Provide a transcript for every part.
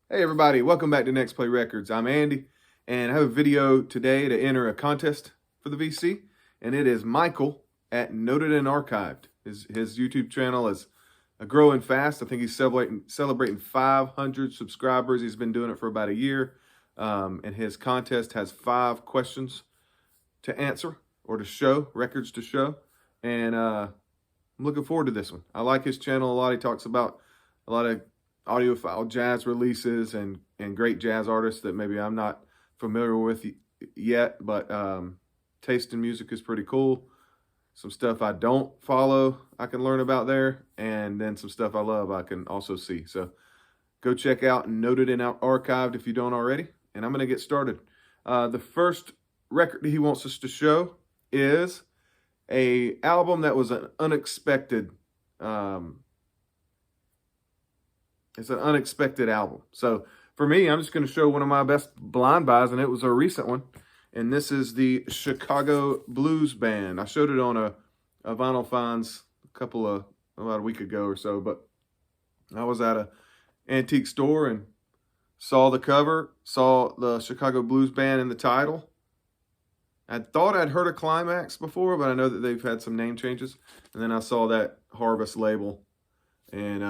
Hey everybody, welcome back to Next Play Records. I'm Andy, and I have a video today to enter a contest for the VC, and it is Michael at Noted and Archived. His YouTube channel is growing fast. I think he's celebrating 500 subscribers. He's been doing it for about a year, and his contest has 5 questions to answer or to show, records to show, and I'm looking forward to this one. I like his channel a lot. He talks about a lot of audiophile jazz releases and great jazz artists that maybe I'm not familiar with yet, but taste in music is pretty cool. Some stuff I don't follow I can learn about there, and then some stuff I love I can also see. So go check out Noted and Archived if you don't already, and I'm going to get started. The first record he wants us to show is a album that was an unexpected it's an unexpected album. So for me, I'm just going to show one of my best blind buys, and it was a recent one. And this is the Chicago Blues Band. I showed it on a Vinyl Finds about a week ago or so. But I was at an antique store and saw the cover, saw the Chicago Blues Band in the title. I thought I'd heard of Climax before, but I know that they've had some name changes. And then I saw that Harvest label. And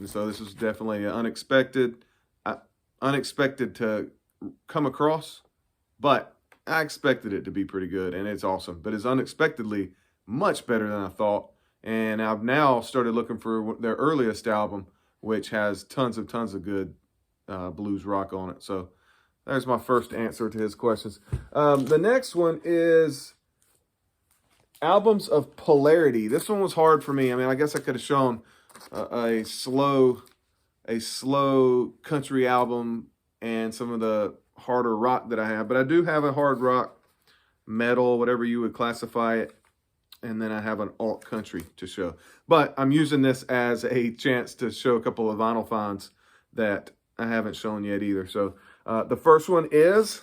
so this is definitely unexpected to come across, but I expected it to be pretty good, and it's awesome. But it's unexpectedly much better than I thought, and I've now started looking for their earliest album, which has tons of good blues rock on it. So there's my first answer to his questions. The next one is albums of polarity. This one was hard for me. I mean, I guess I could have shown a slow country album and some of the harder rock that I have, but I do have a hard rock, metal, whatever you would classify it, and then I have an alt country to show. But I'm using this as a chance to show a couple of vinyl finds that I haven't shown yet either. So the first one is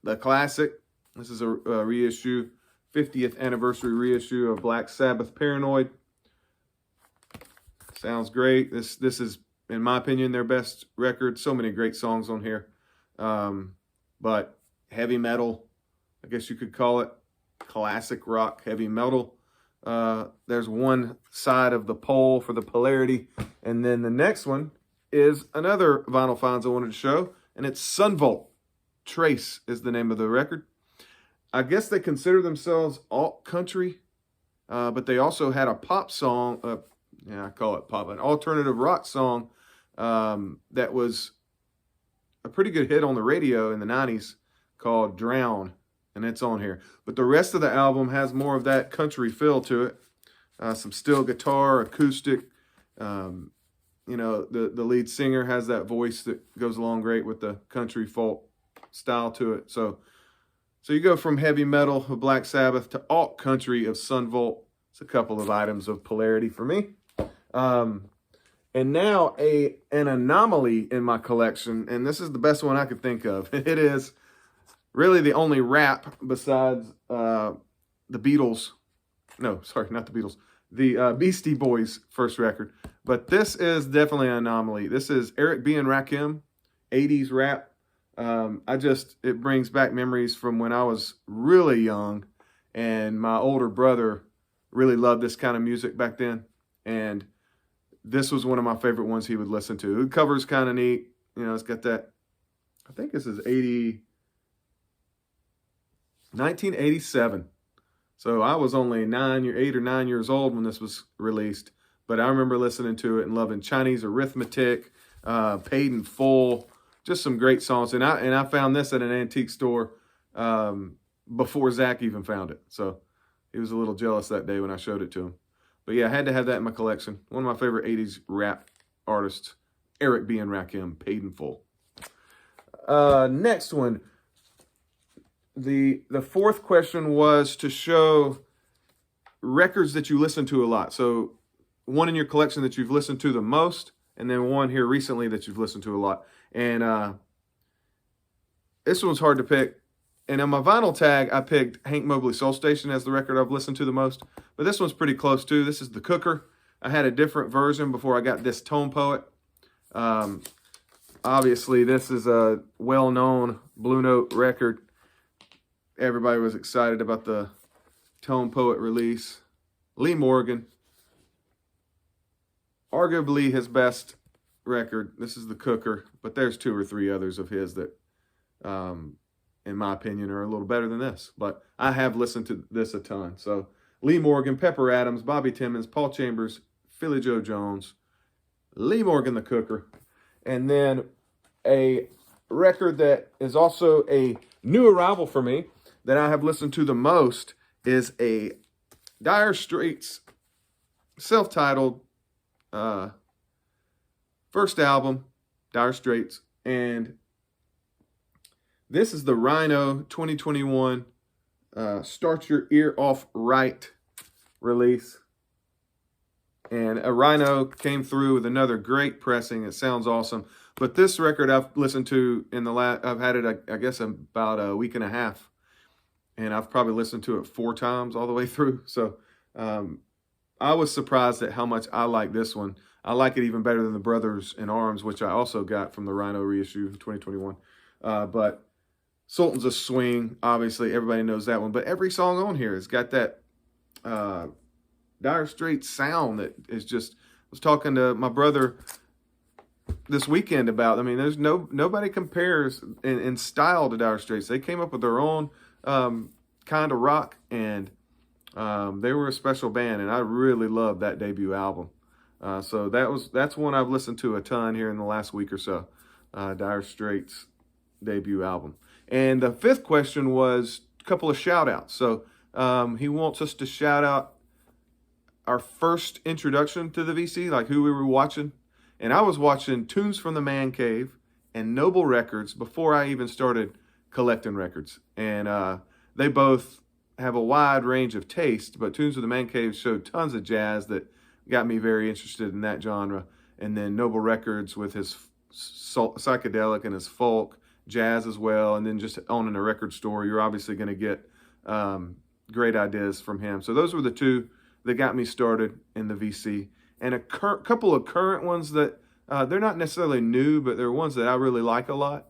the classic. This is a reissue, 50th anniversary reissue of Black Sabbath Paranoid. Sounds great. This is, in my opinion, their best record. So many great songs on here. But heavy metal, I guess you could call it classic rock, heavy metal. There's one side of the pole for the polarity. And then the next one is another Vinyl Finds I wanted to show, and it's Sunvolt. Trace is the name of the record. I guess they consider themselves alt country, but they also had a pop song, I call it pop, an alternative rock song that was a pretty good hit on the radio in the 90s called Drown, and it's on here. But the rest of the album has more of that country feel to it. Some steel guitar, acoustic. The lead singer has that voice that goes along great with the country folk style to it. So you go from heavy metal of Black Sabbath to alt country of Sunvolt. It's a couple of items of polarity for me. And now an anomaly in my collection, and this is the best one I could think of. It is really the only rap besides the Beatles. No, sorry, not the Beatles. The Beastie Boys' first record. But this is definitely an anomaly. This is Eric B. and Rakim, 80s rap. It brings back memories from when I was really young, and my older brother really loved this kind of music back then. And this was one of my favorite ones he would listen to. The cover's kind of neat. It's got that, I think this is 1987. So I was only 8 or 9 years old when this was released. But I remember listening to it and loving Chinese Arithmetic, Paid in Full, just some great songs. And I found this at an antique store before Zach even found it. So he was a little jealous that day when I showed it to him. But yeah, I had to have that in my collection. One of my favorite 80s rap artists, Eric B. and Rakim, Paid in Full. Next one. The fourth question was to show records that you listen to a lot. So one in your collection that you've listened to the most, and then one here recently that you've listened to a lot. And this one's hard to pick. And on my vinyl tag, I picked Hank Mobley Soul Station as the record I've listened to the most. But this one's pretty close too. This is The Cooker. I had a different version before I got this Tone Poet. Obviously, this is a well-known Blue Note record. Everybody was excited about the Tone Poet release. Lee Morgan, arguably his best record. This is the Cooker, but there's 2 or 3 others of his that, in my opinion, are a little better than this. But I have listened to this a ton. So Lee Morgan, Pepper Adams, Bobby Timmons, Paul Chambers, Philly Joe Jones, Lee Morgan, the Cooker. And then a record that is also a new arrival for me that I have listened to the most is a Dire Straits self-titled first album, Dire Straits. And this is the Rhino 2021 Start Your Ear Off Right release. And a Rhino came through with another great pressing. It sounds awesome. But this record I've listened to in the I've had it, I guess, about a week and a half. And I've probably listened to it 4 times all the way through. So I was surprised at how much I like this one. I like it even better than the Brothers in Arms, which I also got from the Rhino reissue 2021. But Sultans of Swing, obviously, everybody knows that one. But every song on here has got that Dire Straits sound that is just, I was talking to my brother this weekend about, I mean, there's nobody compares in style to Dire Straits. They came up with their own kind of rock, and they were a special band, and I really loved that debut album. So that's one I've listened to a ton here in the last week or so, Dire Straits debut album. And the 5th question was a couple of shout-outs. So he wants us to shout out our first introduction to the VC, like who we were watching. And I was watching Tunes from the Man Cave and Noble Records before I even started collecting records. And they both have a wide range of taste, but Tunes from the Man Cave showed tons of jazz that got me very interested in that genre. And then Noble Records with his psychedelic and his folk, jazz as well. And then just owning a record store, you're obviously going to get great ideas from him. So those were the 2 that got me started in the VC. And a couple of current ones that they're not necessarily new, but they're ones that I really like a lot.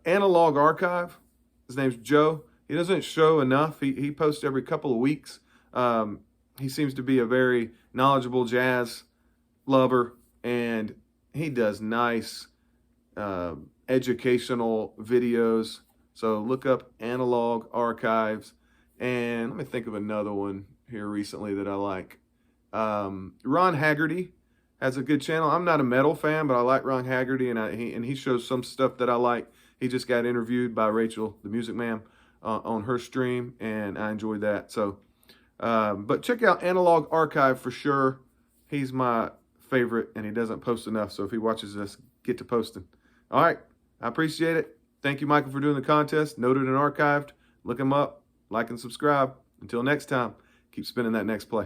Analog Archive. His name's Joe. He doesn't show enough. He posts every couple of weeks. He seems to be a very knowledgeable jazz lover, and he does nice educational videos. So look up Analog Archives. And let me think of another one here recently that I like. Ron Haggerty has a good channel. I'm not a metal fan, but I like Ron Haggerty, and he shows some stuff that I like. He just got interviewed by Rachel, the Music Man, on her stream, and I enjoyed that. So, but check out Analog Archive for sure. He's my favorite, and he doesn't post enough. So if he watches this, get to posting. All right, I appreciate it. Thank you, Michael, for doing the contest. Noted and archived. Look him up, like and subscribe. Until next time, keep spinning that next play.